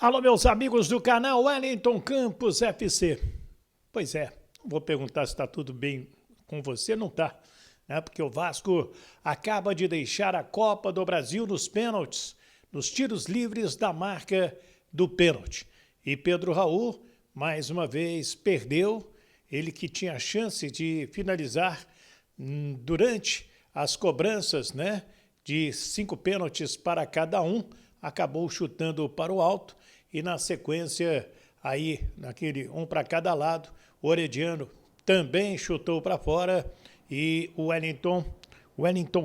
Alô, meus amigos do canal Wellington Campos FC. Pois é, vou perguntar se está tudo bem com você, não está, né? Porque o Vasco acaba de deixar a Copa do Brasil nos pênaltis, nos tiros livres da marca do pênalti. E Pedro Raul, mais uma vez, perdeu, ele que tinha a chance de finalizar durante as cobranças, né? De 5 pênaltis para cada um, acabou chutando para o alto e na sequência, aí, naquele um para cada lado, o Orediano também chutou para fora e o Wellington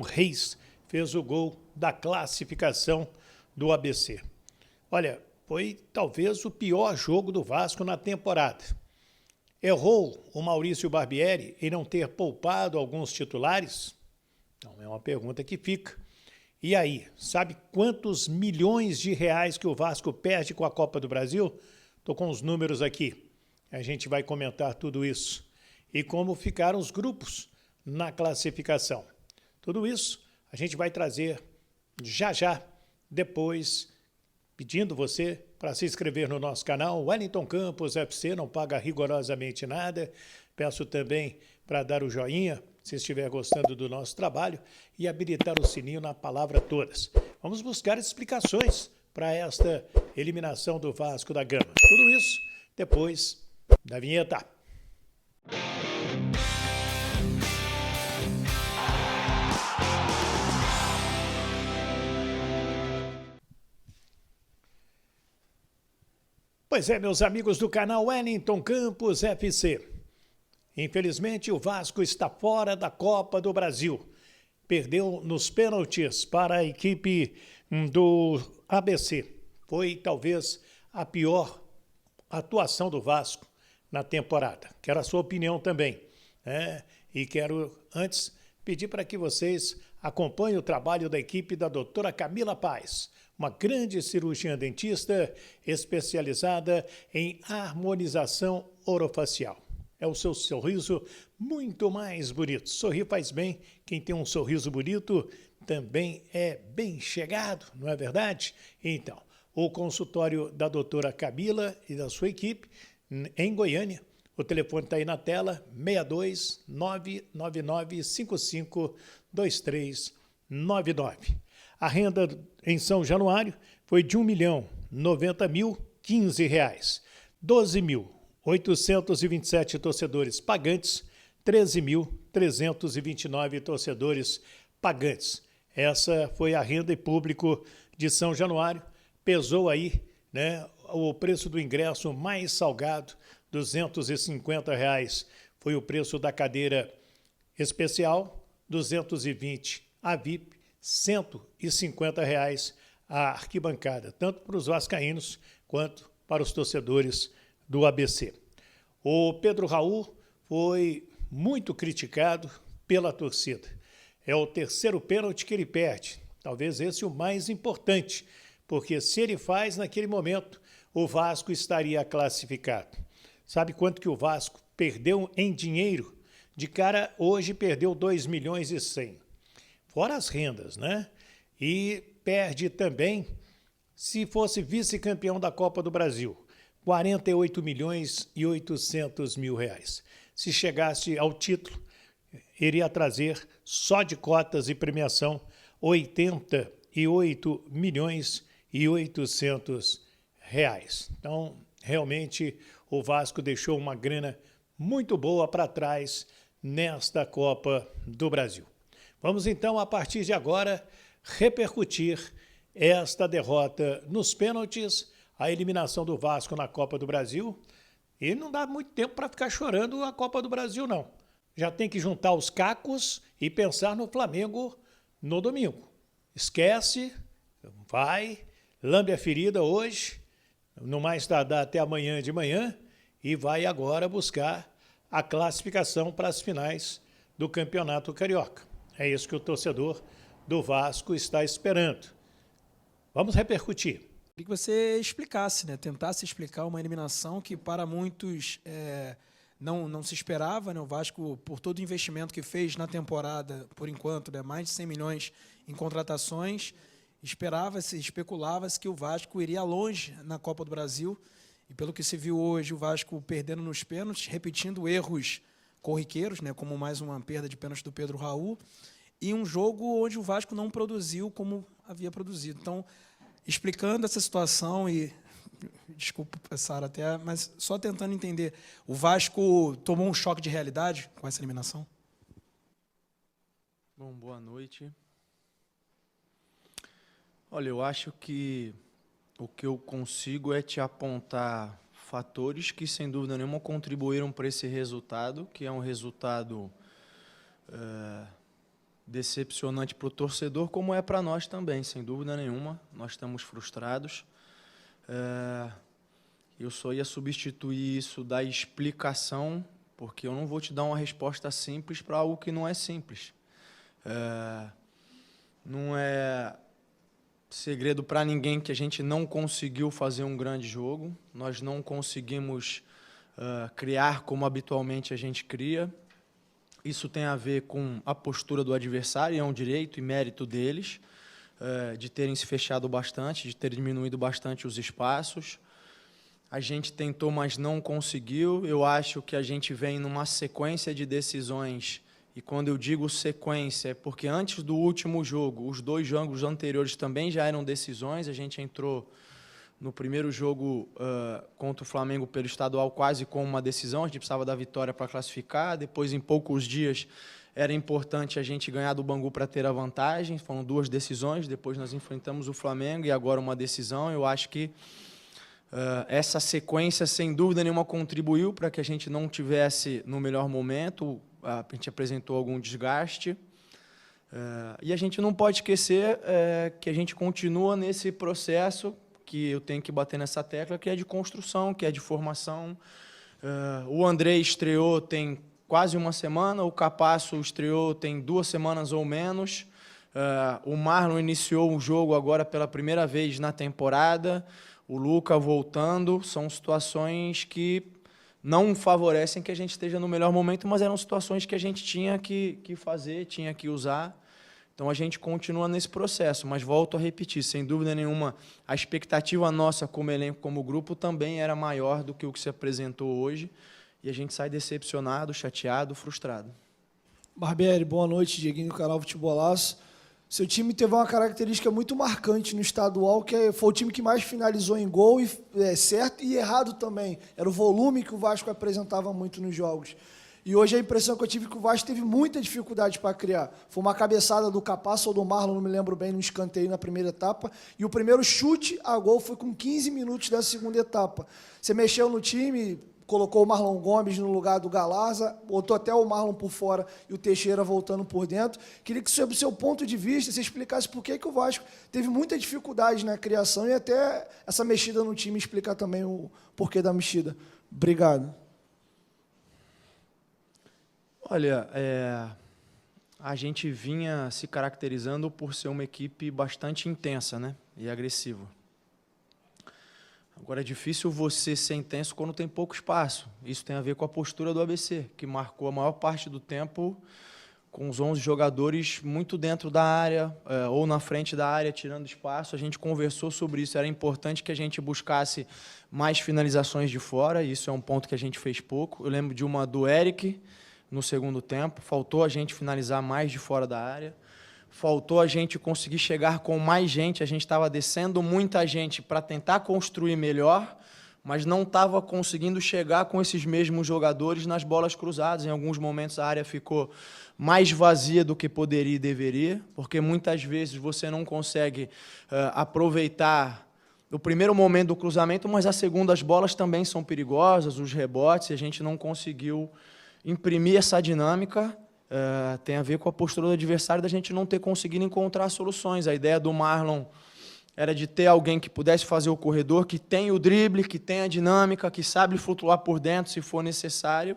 Reis fez o gol da classificação do ABC. Olha, foi talvez o pior jogo do Vasco na temporada. Errou o Maurício Barbieri em não ter poupado alguns titulares? Então é uma pergunta que fica. E aí, sabe quantos milhões de reais que o Vasco perde com a Copa do Brasil? Estou com os números aqui. A gente vai comentar tudo isso. E como ficaram os grupos na classificação. Tudo isso a gente vai trazer já, depois, pedindo você para se inscrever no nosso canal. Wellington Campos FC não paga rigorosamente nada. Peço também para dar o joinha, se estiver gostando do nosso trabalho, e habilitar o sininho na palavra todas. Vamos buscar explicações para esta eliminação do Vasco da Gama. Tudo isso depois da vinheta. Pois é, meus amigos do canal Wellington Campos FC. Infelizmente, o Vasco está fora da Copa do Brasil. Perdeu nos pênaltis para a equipe do ABC. Foi talvez a pior atuação do Vasco na temporada. Quero a sua opinião também, né? E quero, antes, pedir para que vocês acompanhem o trabalho da equipe da doutora Camila Paz, uma grande cirurgiã dentista especializada em harmonização orofacial. É o seu sorriso muito mais bonito. Sorrir faz bem. Quem tem um sorriso bonito também é bem chegado, não é verdade? Então, o consultório da doutora Camila e da sua equipe em Goiânia. O telefone está aí na tela, 62 999 55 2399. A renda em São Januário foi de R$1.090.015. 12.827 torcedores pagantes, 13.329 torcedores pagantes. Essa foi a renda e público de São Januário. Pesou aí, né, o preço do ingresso mais salgado, R$250. Foi o preço da cadeira especial, 220 a VIP, R$150 a arquibancada, tanto para os vascaínos quanto para os torcedores do ABC. O Pedro Raul foi muito criticado pela torcida. É o terceiro pênalti que ele perde, talvez esse o mais importante, porque se ele faz naquele momento, o Vasco estaria classificado. Sabe quanto que o Vasco perdeu em dinheiro? De cara, hoje perdeu 2.100.000. Fora as rendas, né? E perde também, se fosse vice-campeão da Copa do Brasil, R$48.800.000. Se chegasse ao título, iria trazer só de cotas e premiação R$88.800.000. Então, realmente, o Vasco deixou uma grana muito boa para trás nesta Copa do Brasil. Vamos então, a partir de agora, repercutir esta derrota nos pênaltis, a eliminação do Vasco na Copa do Brasil. E não dá muito tempo para ficar chorando a Copa do Brasil, não. Já tem que juntar os cacos e pensar no Flamengo no domingo. Esquece, vai, lambe a ferida hoje, no mais tardar até amanhã de manhã, e vai agora buscar a classificação para as finais do Campeonato Carioca. É isso que o torcedor do Vasco está esperando. Vamos repercutir. Queria que você explicasse, né? Tentasse explicar uma eliminação que para muitos não se esperava, né? O Vasco, por todo o investimento que fez na temporada, por enquanto, né? Mais de 100 milhões em contratações, esperava-se, especulava-se que o Vasco iria longe na Copa do Brasil, e pelo que se viu hoje, o Vasco perdendo nos pênaltis, repetindo erros corriqueiros, né, como mais uma perda de pênalti do Pedro Raul, e um jogo onde o Vasco não produziu como havia produzido. Então, explicando essa situação e desculpa, Sara, até, mas só tentando entender, o Vasco tomou um choque de realidade com essa eliminação? Bom, boa noite. Olha, eu acho que o que eu consigo é te apontar fatores que, sem dúvida nenhuma, contribuíram para esse resultado, que é um resultado decepcionante para o torcedor, como é para nós também, sem dúvida nenhuma. Nós estamos frustrados. Eu só ia substituir isso da explicação, porque eu não vou te dar uma resposta simples para algo que não é simples. Não é segredo para ninguém que a gente não conseguiu fazer um grande jogo, nós não conseguimos criar como habitualmente a gente cria. Isso tem a ver com a postura do adversário, é um direito e mérito deles, de terem se fechado bastante, de terem diminuído bastante os espaços. A gente tentou, mas não conseguiu. Eu acho que a gente vem numa sequência de decisões, e quando eu digo sequência, é porque antes do último jogo, os 2 jogos anteriores também já eram decisões. A gente entrou no primeiro jogo contra o Flamengo pelo estadual quase com uma decisão, a gente precisava da vitória para classificar. Depois, em poucos dias, era importante a gente ganhar do Bangu para ter a vantagem. Foram 2 decisões, depois nós enfrentamos o Flamengo e agora uma decisão. Eu acho que essa sequência, sem dúvida nenhuma, contribuiu para que a gente não tivesse no melhor momento. A gente apresentou algum desgaste. E a gente não pode esquecer que a gente continua nesse processo, que eu tenho que bater nessa tecla, que é de construção, que é de formação. O André estreou tem quase uma semana, o Capasso estreou tem 2 semanas ou menos. O Marlon iniciou o jogo agora pela primeira vez na temporada. O Luca voltando. São situações que não favorecem que a gente esteja no melhor momento, mas eram situações que a gente tinha que fazer, tinha que usar. Então, a gente continua nesse processo, mas volto a repetir, sem dúvida nenhuma, a expectativa nossa como elenco, como grupo, também era maior do que o que se apresentou hoje, e a gente sai decepcionado, chateado, frustrado. Barbieri, boa noite, Dieguinho do canal Futebolaço. Seu time teve uma característica muito marcante no estadual, que foi o time que mais finalizou em gol, certo e errado também. Era o volume que o Vasco apresentava muito nos jogos. E hoje a impressão que eu tive é que o Vasco teve muita dificuldade para criar. Foi uma cabeçada do Capasso ou do Marlon, não me lembro bem, no escanteio na primeira etapa. E o primeiro chute a gol foi com 15 minutos da segunda etapa. Você mexeu no time, colocou o Marlon Gomes no lugar do Galarza, botou até o Marlon por fora e o Teixeira voltando por dentro. Queria que, sob o seu ponto de vista, você explicasse por que o Vasco teve muita dificuldade na criação e até essa mexida no time explicar também o porquê da mexida. Obrigado. Olha, a gente vinha se caracterizando por ser uma equipe bastante intensa, né, e agressiva. Agora, é difícil você ser intenso quando tem pouco espaço. Isso tem a ver com a postura do ABC, que marcou a maior parte do tempo com os 11 jogadores muito dentro da área, ou na frente da área, tirando espaço. A gente conversou sobre isso. Era importante que a gente buscasse mais finalizações de fora, e isso é um ponto que a gente fez pouco. Eu lembro de uma do Eric, no segundo tempo. Faltou a gente finalizar mais de fora da área. Faltou a gente conseguir chegar com mais gente. A gente estava descendo muita gente para tentar construir melhor, mas não estava conseguindo chegar com esses mesmos jogadores nas bolas cruzadas. Em alguns momentos a área ficou mais vazia do que poderia e deveria, porque muitas vezes você não consegue aproveitar o primeiro momento do cruzamento, mas as segundas bolas também são perigosas, os rebotes, e a gente não conseguiu imprimir essa dinâmica. Tem a ver com a postura do adversário, da gente não ter conseguido encontrar soluções. A ideia do Marlon era de ter alguém que pudesse fazer o corredor, que tem o drible, que tem a dinâmica, que sabe flutuar por dentro se for necessário.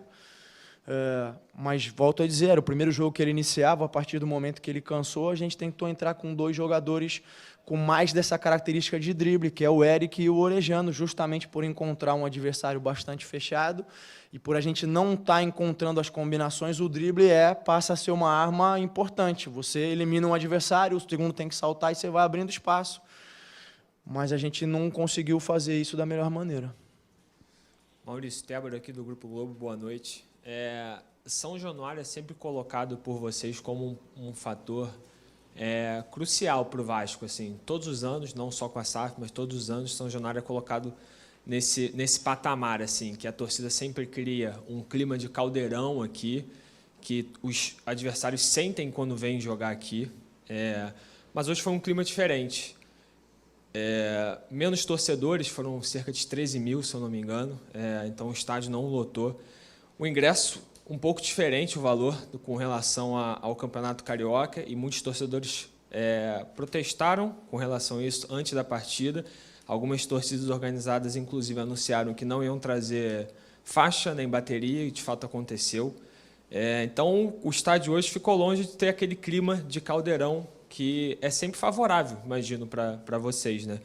Mas, volto a dizer, era o primeiro jogo que ele iniciava. A partir do momento que ele cansou, a gente tentou entrar com 2 jogadores com mais dessa característica de drible, que é o Eric e o Orejano, justamente por encontrar um adversário bastante fechado e por a gente não estar encontrando as combinações, o drible passa a ser uma arma importante. Você elimina um adversário, o segundo tem que saltar e você vai abrindo espaço. Mas a gente não conseguiu fazer isso da melhor maneira. Maurício Tébora, aqui do Grupo Globo, boa noite. São Januário é sempre colocado por vocês como um fator crucial para o Vasco. Assim, todos os anos, não só com a SAF, mas todos os anos, São Januário é colocado nesse patamar, assim, que a torcida sempre cria um clima de caldeirão aqui, que os adversários sentem quando vêm jogar aqui. Mas hoje foi um clima diferente. Menos torcedores, foram cerca de 13 mil, se eu não me engano, então o estádio não lotou. O ingresso, um pouco diferente o valor com relação ao Campeonato Carioca, e muitos torcedores protestaram com relação a isso antes da partida. Algumas torcidas organizadas, inclusive, anunciaram que não iam trazer faixa nem bateria, e de fato aconteceu. Então o estádio hoje ficou longe de ter aquele clima de caldeirão que é sempre favorável, imagino, para vocês, né?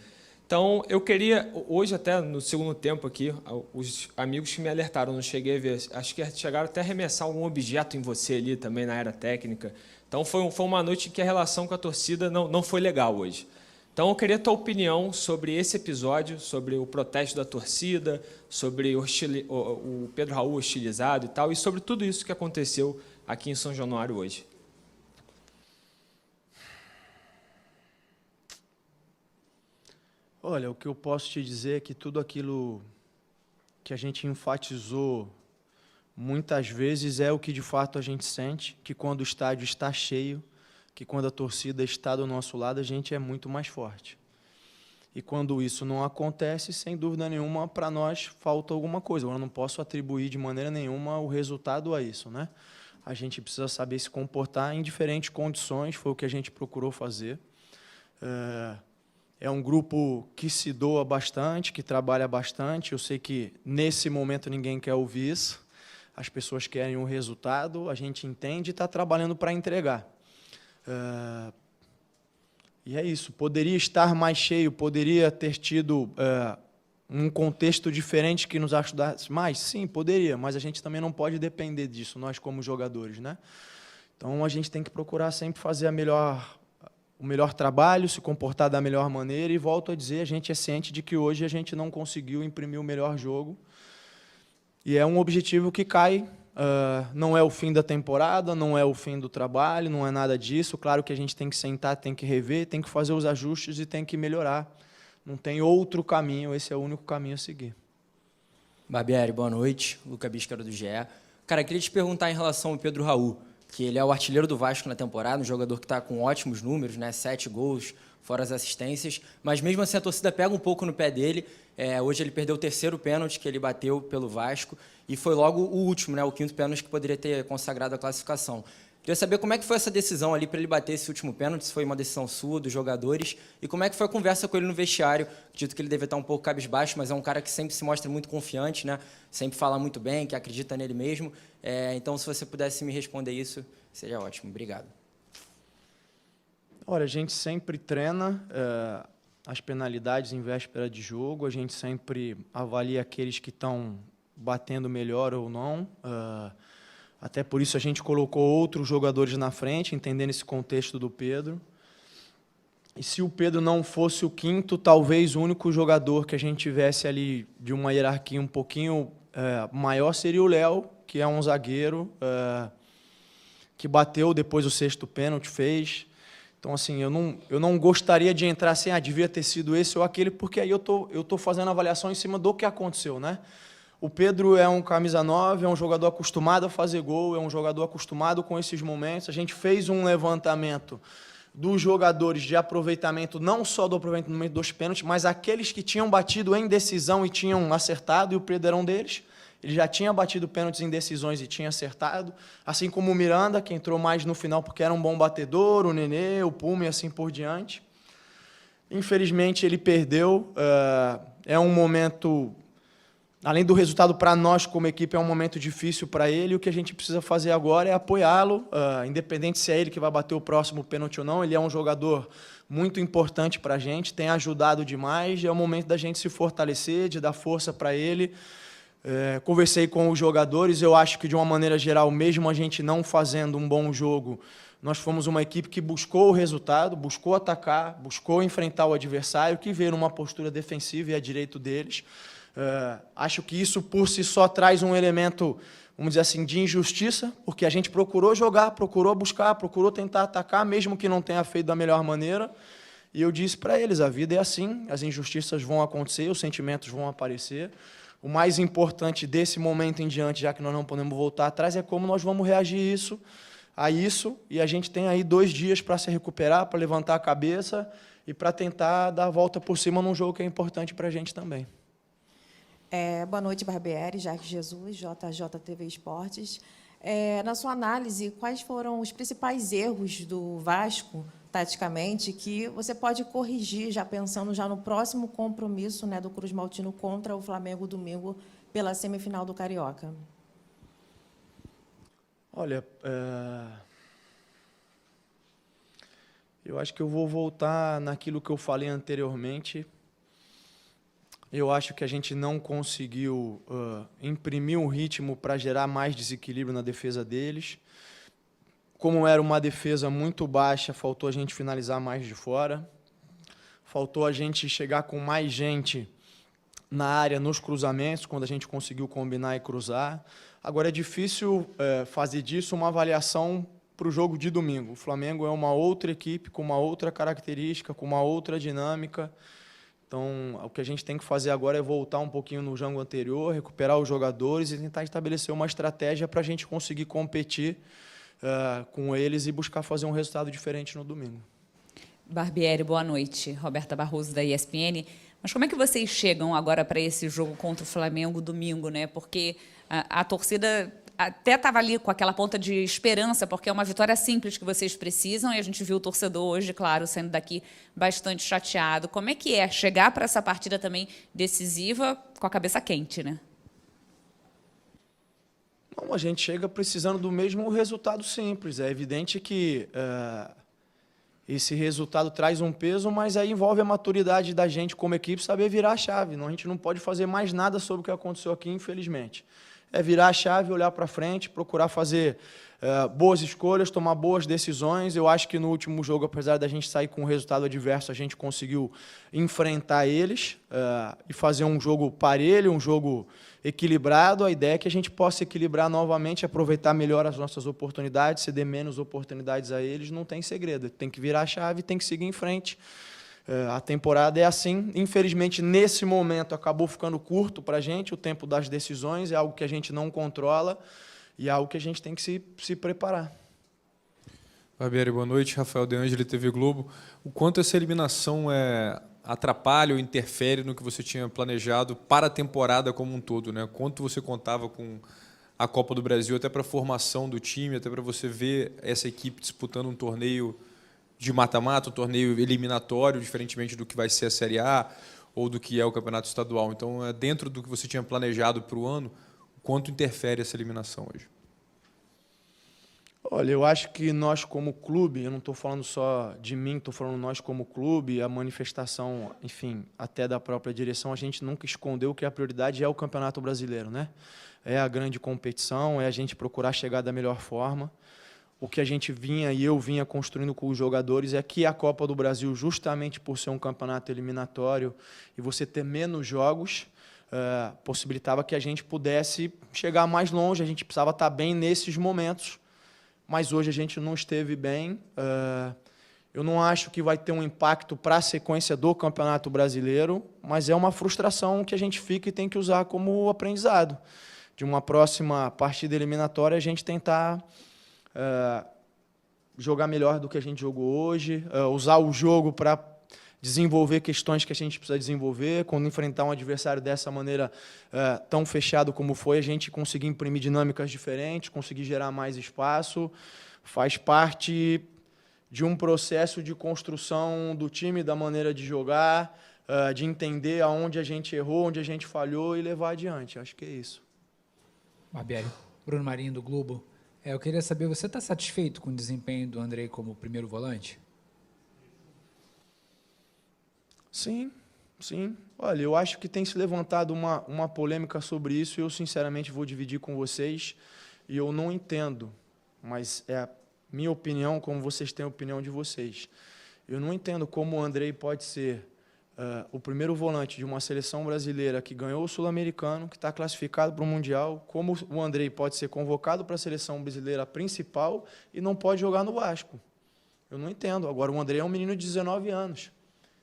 Então, eu queria, hoje até no segundo tempo aqui, os amigos que me alertaram, não cheguei a ver, acho que chegaram até a arremessar algum objeto em você ali também na área técnica. Então, foi uma noite em que a relação com a torcida não foi legal hoje. Então, eu queria a tua opinião sobre esse episódio, sobre o protesto da torcida, sobre o Pedro Raul hostilizado e tal, e sobre tudo isso que aconteceu aqui em São Januário hoje. Olha, o que eu posso te dizer é que tudo aquilo que a gente enfatizou muitas vezes é o que de fato a gente sente, que quando o estádio está cheio, que quando a torcida está do nosso lado, a gente é muito mais forte. E quando isso não acontece, sem dúvida nenhuma, para nós falta alguma coisa. Eu não posso atribuir de maneira nenhuma o resultado a isso, né? A gente precisa saber se comportar em diferentes condições, foi o que a gente procurou fazer. É um grupo que se doa bastante, que trabalha bastante. Eu sei que, nesse momento, ninguém quer ouvir isso. As pessoas querem um resultado, a gente entende e está trabalhando para entregar. E é isso. Poderia estar mais cheio, poderia ter tido um contexto diferente que nos ajudasse mais? Sim, poderia, mas a gente também não pode depender disso, nós como jogadores, né? Então, a gente tem que procurar sempre fazer o melhor trabalho, se comportar da melhor maneira, e volto a dizer, a gente é ciente de que hoje a gente não conseguiu imprimir o melhor jogo, e é um objetivo que cai, não é o fim da temporada, não é o fim do trabalho, não é nada disso. Claro que a gente tem que sentar, tem que rever, tem que fazer os ajustes e tem que melhorar. Não tem outro caminho, esse é o único caminho a seguir. Barbieri, boa noite. Luca Biscara do GE. Cara, queria te perguntar em relação ao Pedro Raul, que ele é o artilheiro do Vasco na temporada, um jogador que está com ótimos números, né? 7 gols, fora as assistências, mas mesmo assim a torcida pega um pouco no pé dele. Hoje ele perdeu o 3º pênalti que ele bateu pelo Vasco, e foi logo o último, né? O 5º pênalti que poderia ter consagrado a classificação. Queria saber como é que foi essa decisão ali para ele bater esse último pênalti, se foi uma decisão sua, dos jogadores, e como é que foi a conversa com ele no vestiário. Acredito que ele deve estar um pouco cabisbaixo, mas é um cara que sempre se mostra muito confiante, né? Sempre fala muito bem, que acredita nele mesmo. Então, se você pudesse me responder isso, seria ótimo. Obrigado. Olha, a gente sempre treina as penalidades em véspera de jogo, a gente sempre avalia aqueles que estão batendo melhor ou não. Até por isso a gente colocou outros jogadores na frente, entendendo esse contexto do Pedro. E se o Pedro não fosse o 5º, talvez o único jogador que a gente tivesse ali de uma hierarquia um pouquinho maior seria o Léo, que é um zagueiro que bateu depois o 6º pênalti, fez. Então, assim, eu não gostaria de entrar assim, devia ter sido esse ou aquele, porque aí eu tô fazendo avaliação em cima do que aconteceu, né? O Pedro é um camisa 9, é um jogador acostumado a fazer gol, é um jogador acostumado com esses momentos. A gente fez um levantamento dos jogadores de aproveitamento, não só do aproveitamento dos pênaltis, mas aqueles que tinham batido em decisão e tinham acertado, e o Pedro era um deles. Ele já tinha batido pênaltis em decisões e tinha acertado, assim como o Miranda, que entrou mais no final porque era um bom batedor, o Nenê, o Puma e assim por diante. Infelizmente, ele perdeu. É um momento, além do resultado para nós como equipe, é um momento difícil para ele. O que a gente precisa fazer agora é apoiá-lo, independente se é ele que vai bater o próximo pênalti ou não. Ele é um jogador muito importante para a gente, tem ajudado demais, é o momento da gente se fortalecer, de dar força para ele. Conversei com os jogadores, eu acho que, de uma maneira geral, mesmo a gente não fazendo um bom jogo, nós fomos uma equipe que buscou o resultado, buscou atacar, buscou enfrentar o adversário, que veio numa postura defensiva e é direito deles. Acho que isso, por si só, traz um elemento, vamos dizer assim, de injustiça, porque a gente procurou jogar, procurou buscar, procurou tentar atacar, mesmo que não tenha feito da melhor maneira. E eu disse para eles, a vida é assim, as injustiças vão acontecer, os sentimentos vão aparecer. O mais importante desse momento em diante, já que nós não podemos voltar atrás, é como nós vamos reagir a isso, e a gente tem aí 2 dias para se recuperar, para levantar a cabeça e para tentar dar a volta por cima num jogo que é importante para a gente também. Boa noite, Barbieri, Jaque Jesus, JJ TV Esportes. Na sua análise, quais foram os principais erros do Vasco, taticamente, que você pode corrigir, já pensando já no próximo compromisso, né, do Cruz Maltino contra o Flamengo domingo pela semifinal do Carioca? Olha, eu acho que eu vou voltar naquilo que eu falei anteriormente. Eu acho que a gente não conseguiu imprimir um ritmo para gerar mais desequilíbrio na defesa deles. Como era uma defesa muito baixa, faltou a gente finalizar mais de fora. Faltou a gente chegar com mais gente na área, nos cruzamentos, quando a gente conseguiu combinar e cruzar. Agora, é difícil fazer disso uma avaliação para o jogo de domingo. O Flamengo é uma outra equipe, com uma outra característica, com uma outra dinâmica. Então, o que a gente tem que fazer agora é voltar um pouquinho no jogo anterior, recuperar os jogadores e tentar estabelecer uma estratégia para a gente conseguir competir com eles e buscar fazer um resultado diferente no domingo. Barbieri, boa noite. Roberta Barroso, da ESPN. Mas como é que vocês chegam agora para esse jogo contra o Flamengo domingo, né? Porque a torcida até estava ali com aquela ponta de esperança, porque é uma vitória simples que vocês precisam, e a gente viu o torcedor hoje, claro, saindo daqui bastante chateado. Como é que é chegar para essa partida também decisiva com a cabeça quente, né? Não, a gente chega precisando do mesmo resultado simples. É evidente que esse resultado traz um peso, mas aí envolve a maturidade da gente como equipe saber virar a chave. Não, a gente não pode fazer mais nada sobre o que aconteceu aqui, infelizmente. É virar a chave, olhar para frente, procurar fazer boas escolhas, tomar boas decisões. Eu acho que no último jogo, apesar da gente sair com um resultado adverso, a gente conseguiu enfrentar eles e fazer um jogo parelho, um jogo equilibrado. A ideia é que a gente possa equilibrar novamente, aproveitar melhor as nossas oportunidades, ceder menos oportunidades a eles. Não tem segredo, tem que virar a chave, tem que seguir em frente. A temporada é assim. Infelizmente, nesse momento, acabou ficando curto para a gente. O tempo das decisões é algo que a gente não controla e é algo que a gente tem que se preparar. Barbieri, boa noite. Rafael De Angeli, TV Globo. O quanto essa eliminação atrapalha ou interfere no que você tinha planejado para a temporada como um todo, né? Quanto você contava com a Copa do Brasil, até para a formação do time, até para você ver essa equipe disputando um torneio de mata-mata, um torneio eliminatório, diferentemente do que vai ser a Série A ou do que é o Campeonato Estadual. Então, dentro do que você tinha planejado para o ano, quanto interfere essa eliminação hoje? Olha, eu acho que nós como clube, eu não estou falando só de mim, estou falando nós como clube, a manifestação, enfim, até da própria direção, a gente nunca escondeu que a prioridade é o Campeonato Brasileiro, né? É a grande competição, é a gente procurar chegar da melhor forma. O que a gente vinha e eu vinha construindo com os jogadores é que a Copa do Brasil, justamente por ser um campeonato eliminatório e você ter menos jogos, possibilitava que a gente pudesse chegar mais longe, a gente precisava estar bem nesses momentos, mas hoje a gente não esteve bem. Eu não acho que vai ter um impacto para a sequência do Campeonato Brasileiro, mas é uma frustração que a gente fica e tem que usar como aprendizado. De uma próxima partida eliminatória, a gente tentar jogar melhor do que a gente jogou hoje, usar o jogo para desenvolver questões que a gente precisa desenvolver. Quando enfrentar um adversário dessa maneira tão fechado como foi, a gente conseguir imprimir dinâmicas diferentes, conseguir gerar mais espaço, faz parte de um processo de construção do time, da maneira de jogar, de entender aonde a gente errou, onde a gente falhou e levar adiante. Acho que é isso. Barbieri, Bruno Marinho, do Globo. Eu queria saber, você está satisfeito com o desempenho do Andrei como primeiro volante? Sim, sim. Olha, eu acho que tem se levantado uma polêmica sobre isso e eu, sinceramente, vou dividir com vocês. E eu não entendo, mas é a minha opinião, como vocês têm a opinião de vocês. Eu não entendo como o Andrei pode ser o primeiro volante de uma seleção brasileira que ganhou o Sul-Americano, que está classificado para o Mundial, como o Andrei pode ser convocado para a seleção brasileira principal e não pode jogar no Vasco. Eu não entendo. Agora, o Andrei é um menino de 19 anos.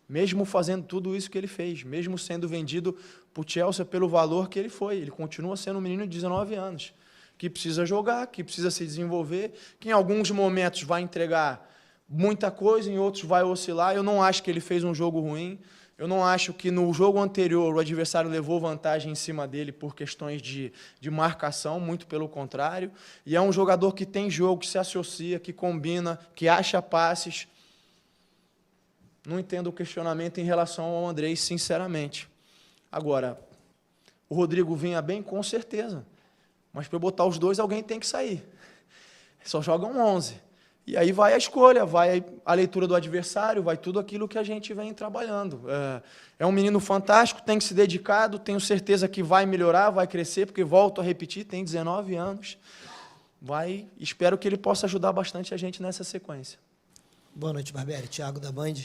Mesmo fazendo tudo isso que ele fez, mesmo sendo vendido para o Chelsea pelo valor que ele foi, ele continua sendo um menino de 19 anos, que precisa jogar, que precisa se desenvolver, que em alguns momentos vai entregar muita coisa, em outros vai oscilar. Eu não acho que ele fez um jogo ruim, eu não acho que no jogo anterior o adversário levou vantagem em cima dele por questões de marcação, muito pelo contrário, e é um jogador que tem jogo, que se associa, que combina, que acha passes. Não entendo o questionamento em relação ao Andrei, sinceramente. Agora, o Rodrigo vinha bem, com certeza. Mas para botar os dois, alguém tem que sair. Só jogam 11. E aí vai a escolha, vai a leitura do adversário, vai tudo aquilo que a gente vem trabalhando. É um menino fantástico, tem que se dedicado, tenho certeza que vai melhorar, vai crescer, porque, volto a repetir, tem 19 anos. Espero que ele possa ajudar bastante a gente nessa sequência. Boa noite, Barbieri. Thiago, da Band.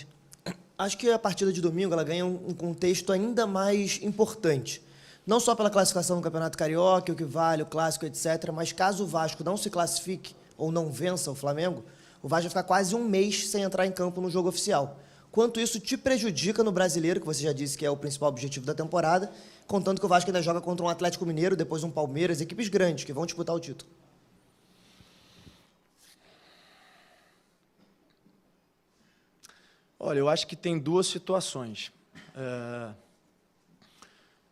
Acho que a partida de domingo ela ganha um contexto ainda mais importante. Não só pela classificação no Campeonato Carioca, o que vale, o Clássico, etc., mas caso o Vasco não se classifique ou não vença o Flamengo, o Vasco vai ficar quase um mês sem entrar em campo no jogo oficial. Quanto isso te prejudica no Brasileiro, que você já disse que é o principal objetivo da temporada, contando que o Vasco ainda joga contra um Atlético Mineiro, depois um Palmeiras, equipes grandes que vão disputar o título. Olha, eu acho que tem duas situações.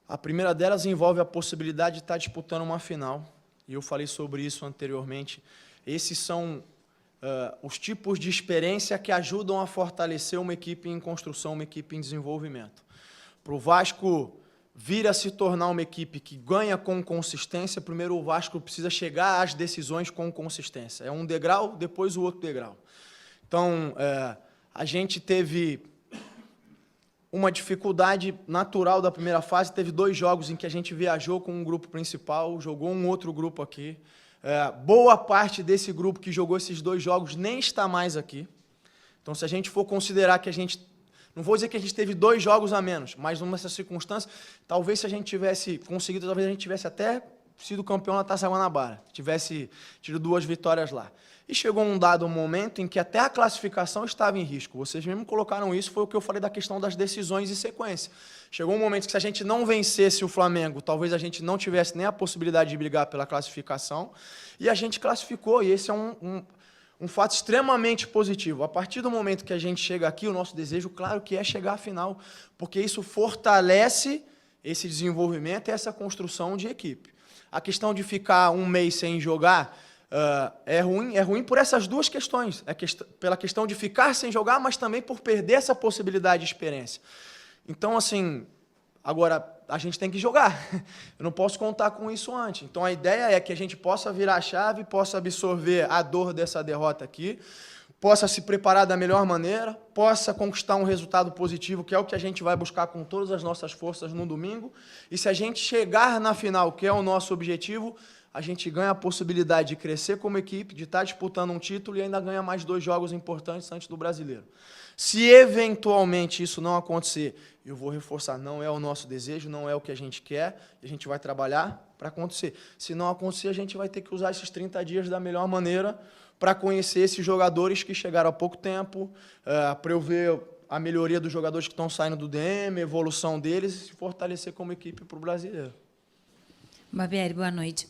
A primeira delas envolve a possibilidade de estar disputando uma final, e eu falei sobre isso anteriormente. Esses são os tipos de experiência que ajudam a fortalecer uma equipe em construção, uma equipe em desenvolvimento. Para o Vasco vir a se tornar uma equipe que ganha com consistência, primeiro o Vasco precisa chegar às decisões com consistência. É um degrau, depois o outro degrau. Então, a gente teve uma dificuldade natural da primeira fase, teve 2 jogos em que a gente viajou com um grupo principal, jogou um outro grupo aqui. Boa parte desse grupo que jogou esses 2 jogos nem está mais aqui. Então, se a gente for considerar que a gente... Não vou dizer que a gente teve 2 jogos a menos, mas nessa circunstância, talvez se a gente tivesse conseguido, talvez a gente tivesse até sido campeão na Taça Guanabara, tivesse tido 2 vitórias lá. E chegou um dado momento em que até a classificação estava em risco. Vocês mesmo colocaram isso, foi o que eu falei da questão das decisões e sequência. Chegou um momento que se a gente não vencesse o Flamengo, talvez a gente não tivesse nem a possibilidade de brigar pela classificação, e a gente classificou, e esse é um fato extremamente positivo. A partir do momento que a gente chega aqui, o nosso desejo, claro que é chegar à final, porque isso fortalece esse desenvolvimento e essa construção de equipe. A questão de ficar um mês sem jogar... É ruim por essas 2 questões. Pela questão de ficar sem jogar, mas também por perder essa possibilidade de experiência. Então, assim, agora a gente tem que jogar. Eu não posso contar com isso antes. Então, a ideia é que a gente possa virar a chave, possa absorver a dor dessa derrota aqui, possa se preparar da melhor maneira, possa conquistar um resultado positivo, que é o que a gente vai buscar com todas as nossas forças no domingo. E se a gente chegar na final, que é o nosso objetivo, a gente ganha a possibilidade de crescer como equipe, de estar disputando um título e ainda ganha mais 2 jogos importantes antes do Brasileiro. Se eventualmente isso não acontecer, eu vou reforçar, não é o nosso desejo, não é o que a gente quer, e a gente vai trabalhar para acontecer. Se não acontecer, a gente vai ter que usar esses 30 dias da melhor maneira para conhecer esses jogadores que chegaram há pouco tempo, para eu ver a melhoria dos jogadores que estão saindo do DM, a evolução deles e se fortalecer como equipe para o Brasileiro. Barbieri, boa noite.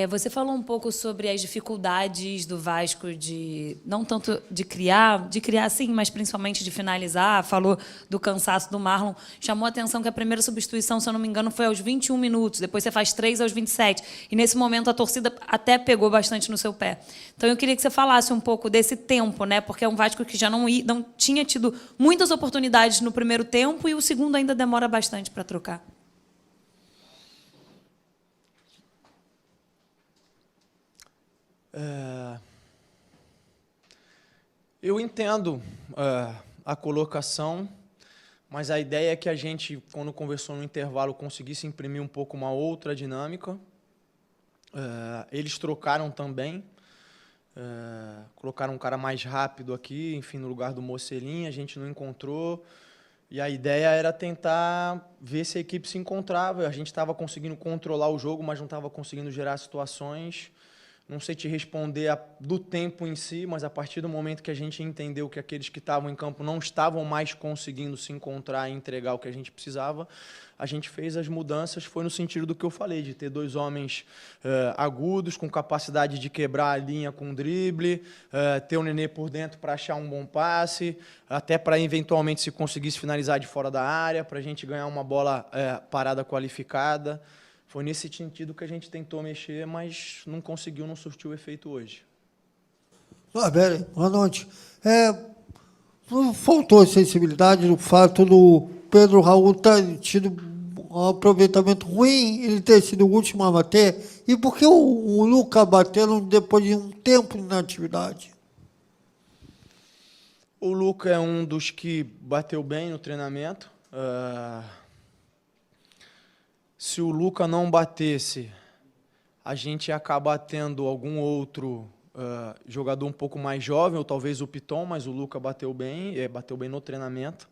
Você falou um pouco sobre as dificuldades do Vasco de, não tanto de criar sim, mas principalmente de finalizar, falou do cansaço do Marlon, chamou a atenção que a primeira substituição, se eu não me engano, foi aos 21 minutos, depois você faz 3 aos 27, e nesse momento a torcida até pegou bastante no seu pé. Então eu queria que você falasse um pouco desse tempo, né? Porque é um Vasco que já não tinha tido muitas oportunidades no primeiro tempo e o segundo ainda demora bastante para trocar. Eu entendo a colocação, Mas a ideia é que a gente, quando conversou no intervalo, conseguisse imprimir um pouco uma outra dinâmica. Eles trocaram também. Colocaram um cara mais rápido aqui, enfim, no lugar do Mocelin, a gente não encontrou. E a ideia era tentar ver se a equipe se encontrava. A gente estava conseguindo controlar o jogo, mas não estava conseguindo gerar situações. Não sei te responder do tempo em si, mas a partir do momento que a gente entendeu que aqueles que estavam em campo não estavam mais conseguindo se encontrar e entregar o que a gente precisava, a gente fez as mudanças, foi no sentido do que eu falei, de ter 2 homens agudos, com capacidade de quebrar a linha com drible, ter o Nenê por dentro para achar um bom passe, até para eventualmente se conseguisse finalizar de fora da área, para a gente ganhar uma bola parada qualificada. Foi nesse sentido que a gente tentou mexer, mas não conseguiu, não surtiu efeito hoje. Barbieri, boa noite. Faltou sensibilidade no fato do Pedro Raul ter tido um aproveitamento ruim, ele ter sido o último a bater, e por que o Luca bateu depois de um tempo na atividade? O Luca é um dos que bateu bem no treinamento. Se o Luca não batesse, a gente ia acabar tendo algum outro jogador um pouco mais jovem, ou talvez o Piton, mas o Luca bateu bem no treinamento.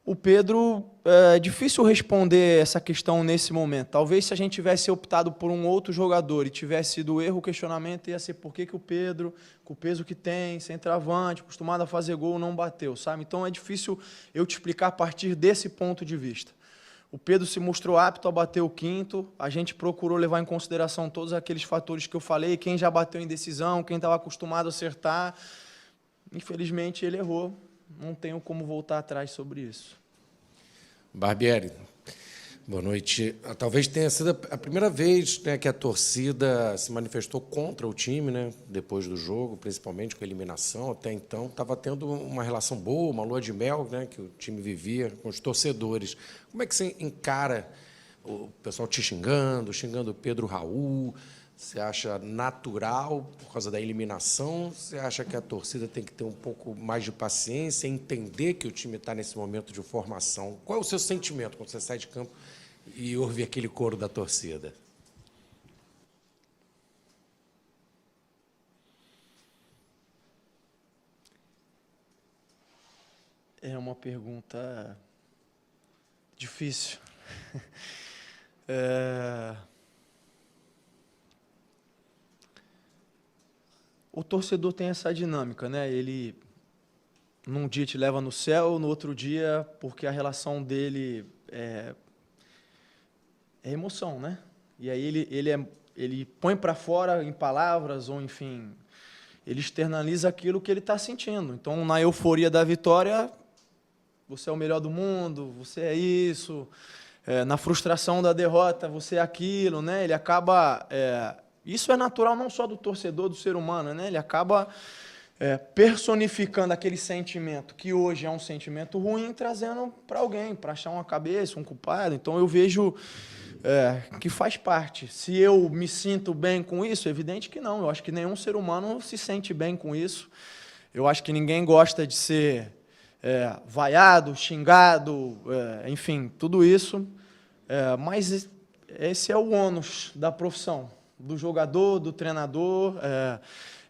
O Pedro, é difícil responder essa questão nesse momento. Talvez se a gente tivesse optado por um outro jogador e tivesse sido erro, o questionamento ia ser por que o Pedro, com o peso que tem, centroavante, acostumado a fazer gol, não bateu, sabe? Então é difícil eu te explicar a partir desse ponto de vista. O Pedro se mostrou apto a bater o 5º, a gente procurou levar em consideração todos aqueles fatores que eu falei, quem já bateu em decisão, quem estava acostumado a acertar. Infelizmente, ele errou. Não tenho como voltar atrás sobre isso. Barbieri, boa noite. Talvez tenha sido a primeira vez, né, que a torcida se manifestou contra o time, né, depois do jogo, principalmente com a eliminação. Até então, estava tendo uma relação boa, uma lua de mel, né, que o time vivia com os torcedores. Como é que você encara o pessoal te xingando o Pedro Raul? Você acha natural por causa da eliminação? Você acha que a torcida tem que ter um pouco mais de paciência, entender que o time está nesse momento de formação? Qual é o seu sentimento quando você sai de campo e ouve aquele coro da torcida? É uma pergunta difícil. O torcedor tem essa dinâmica, né? Ele, num dia, te leva no céu, no outro dia, porque a relação dele é emoção, né? E aí ele põe para fora em palavras, ou enfim, ele externaliza aquilo que ele está sentindo. Então, na euforia da vitória, você é o melhor do mundo, você é isso. Na frustração da derrota, você é aquilo, né? Ele acaba... Isso é natural não só do torcedor, do ser humano, né? Ele acaba personificando aquele sentimento que hoje é um sentimento ruim, trazendo para alguém, para achar uma cabeça, um culpado. Então, eu vejo que faz parte. Se eu me sinto bem com isso, é evidente que não. Eu acho que nenhum ser humano se sente bem com isso. Eu acho que ninguém gosta de ser vaiado, xingado, enfim, tudo isso. Mas esse é o ônus da profissão, do jogador, do treinador.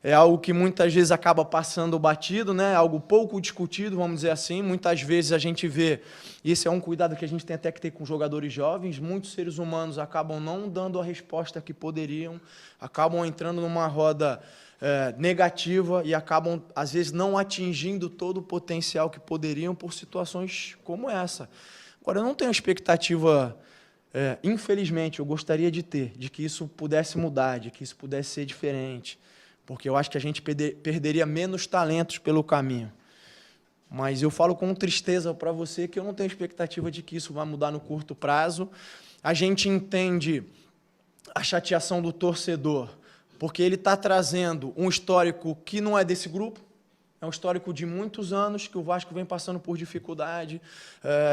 É algo que muitas vezes acaba passando batido, né? Algo pouco discutido, vamos dizer assim. Muitas vezes a gente vê, e esse é um cuidado que a gente tem até que ter com jogadores jovens, muitos seres humanos acabam não dando a resposta que poderiam, acabam entrando numa roda negativa e acabam, às vezes, não atingindo todo o potencial que poderiam por situações como essa. Agora, eu não tenho expectativa... infelizmente, eu gostaria de ter, de que isso pudesse mudar, de que isso pudesse ser diferente, porque eu acho que a gente perderia menos talentos pelo caminho. Mas eu falo com tristeza para você que eu não tenho expectativa de que isso vai mudar no curto prazo. A gente entende a chateação do torcedor, porque ele está trazendo um histórico que não é desse grupo, é um histórico de muitos anos que o Vasco vem passando por dificuldade,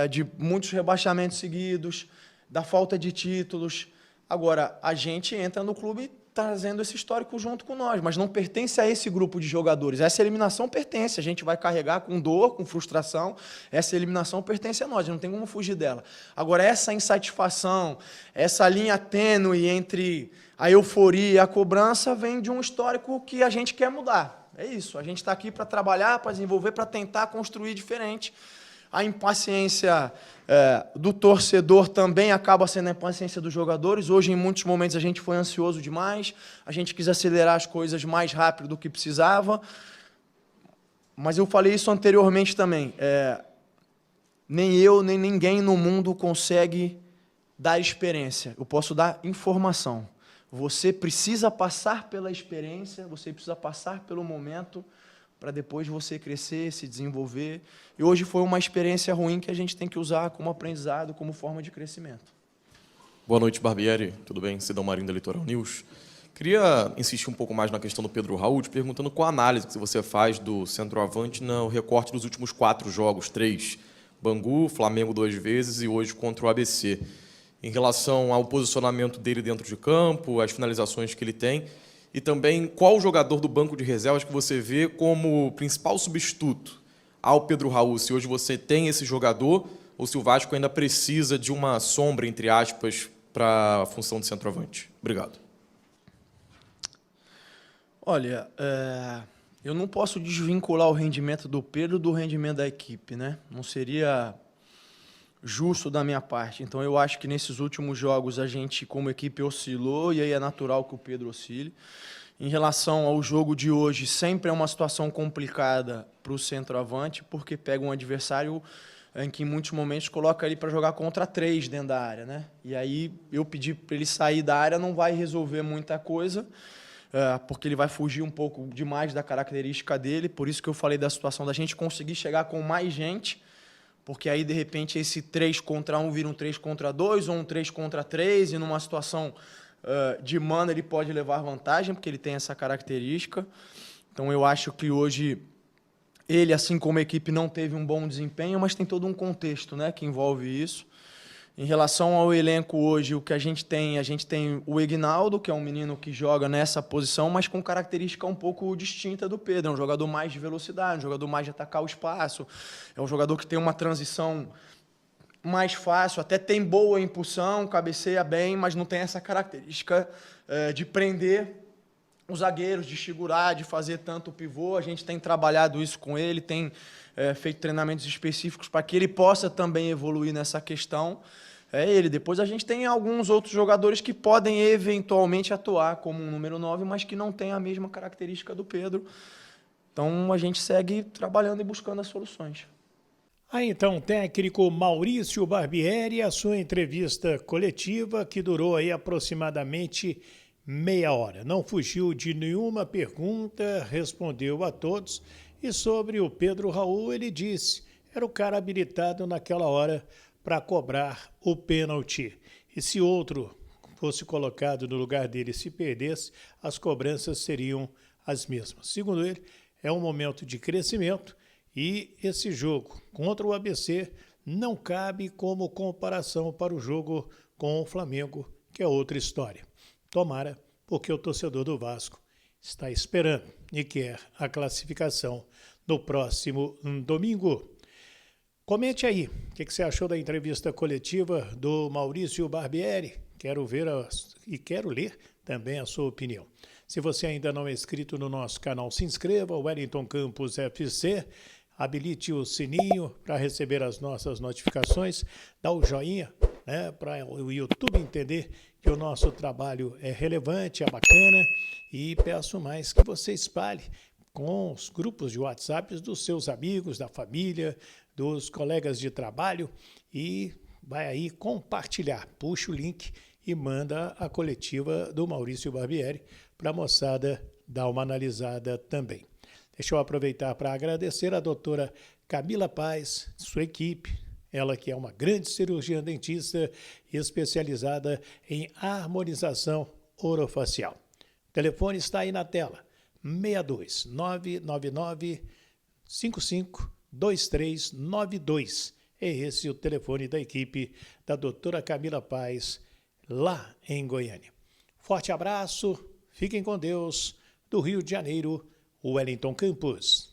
de muitos rebaixamentos seguidos, da falta de títulos. Agora, a gente entra no clube trazendo esse histórico junto com nós, mas não pertence a esse grupo de jogadores. Essa eliminação pertence, a gente vai carregar com dor, com frustração, essa eliminação pertence a nós, não tem como fugir dela. Agora, essa insatisfação, essa linha tênue entre a euforia e a cobrança vem de um histórico que a gente quer mudar. É isso, a gente está aqui para trabalhar, para desenvolver, para tentar construir diferente. A impaciência do torcedor também acaba sendo a impaciência dos jogadores. Hoje, em muitos momentos, a gente foi ansioso demais, a gente quis acelerar as coisas mais rápido do que precisava. Mas eu falei isso anteriormente também. Nem eu, nem ninguém no mundo consegue dar experiência. Eu posso dar informação. Você precisa passar pela experiência, você precisa passar pelo momento para depois você crescer, se desenvolver. E hoje foi uma experiência ruim que a gente tem que usar como aprendizado, como forma de crescimento. Boa noite, Barbieri. Tudo bem? Cidão Marinho da Litoral News. Queria insistir um pouco mais na questão do Pedro Raul, te perguntando qual a análise que você faz do centroavante no recorte dos últimos 4 jogos, 3. Bangu, Flamengo 2 vezes e hoje contra o ABC. Em relação ao posicionamento dele dentro de campo, as finalizações que ele tem, e também qual jogador do banco de reservas que você vê como principal substituto ao Pedro Raul, se hoje você tem esse jogador ou se o Vasco ainda precisa de uma sombra, entre aspas, para a função de centroavante. Obrigado. Olha, eu não posso desvincular o rendimento do Pedro do rendimento da equipe, né? Não seria justo da minha parte. Então, eu acho que nesses últimos jogos a gente, como equipe, oscilou e aí é natural que o Pedro oscile. Em relação ao jogo de hoje, sempre é uma situação complicada para o centroavante, porque pega um adversário em que, em muitos momentos, coloca ele para jogar contra 3 dentro da área, né? E aí, eu pedir para ele sair da área não vai resolver muita coisa, porque ele vai fugir um pouco demais da característica dele. Por isso que eu falei da situação da gente conseguir chegar com mais gente, porque aí, de repente, esse 3 contra 1 vira um 3 contra 2 ou um 3 contra 3, e numa situação de mana ele pode levar vantagem, porque ele tem essa característica. Então, eu acho que hoje ele, assim como a equipe, não teve um bom desempenho, mas tem todo um contexto, né, que envolve isso. Em relação ao elenco hoje, o que a gente tem o Egnaldo, que é um menino que joga nessa posição, mas com característica um pouco distinta do Pedro. É um jogador mais de velocidade, um jogador mais de atacar o espaço, é um jogador que tem uma transição mais fácil, até tem boa impulsão, cabeceia bem, mas não tem essa característica de prender os zagueiros, de segurar, de fazer tanto pivô. A gente tem trabalhado isso com ele, tem feito treinamentos específicos para que ele possa também evoluir nessa questão. Depois a gente tem alguns outros jogadores que podem eventualmente atuar como um número 9, mas que não tem a mesma característica do Pedro. Então a gente segue trabalhando e buscando as soluções. Então, o técnico Maurício Barbieri, a sua entrevista coletiva, que durou aí aproximadamente meia hora. Não fugiu de nenhuma pergunta, respondeu a todos. E sobre o Pedro Raul, ele disse, era o cara habilitado naquela hora para cobrar o pênalti. E se outro fosse colocado no lugar dele, se perdesse, as cobranças seriam as mesmas. Segundo ele, é um momento de crescimento e esse jogo contra o ABC não cabe como comparação para o jogo com o Flamengo, que é outra história. Tomara, porque o torcedor do Vasco está esperando e quer a classificação no próximo domingo. Comente aí, o que você achou da entrevista coletiva do Maurício Barbieri? Quero ver e quero ler também a sua opinião. Se você ainda não é inscrito no nosso canal, se inscreva, Wellington Campos FC, habilite o sininho para receber as nossas notificações, dá o joinha, né, para o YouTube entender que o nosso trabalho é relevante, é bacana, e peço mais que você espalhe com os grupos de WhatsApp dos seus amigos, da família, dos colegas de trabalho, e vai aí compartilhar. Puxa o link e manda a coletiva do Maurício Barbieri para a moçada dar uma analisada também. Deixa eu aproveitar para agradecer a doutora Camila Paz, sua equipe, ela que é uma grande cirurgiã dentista especializada em harmonização orofacial. O telefone está aí na tela, 62 999 55 2392. É esse o telefone da equipe da doutora Camila Paz, lá em Goiânia. Forte abraço, Fiquem com Deus. Do Rio de Janeiro, Wellington Campos.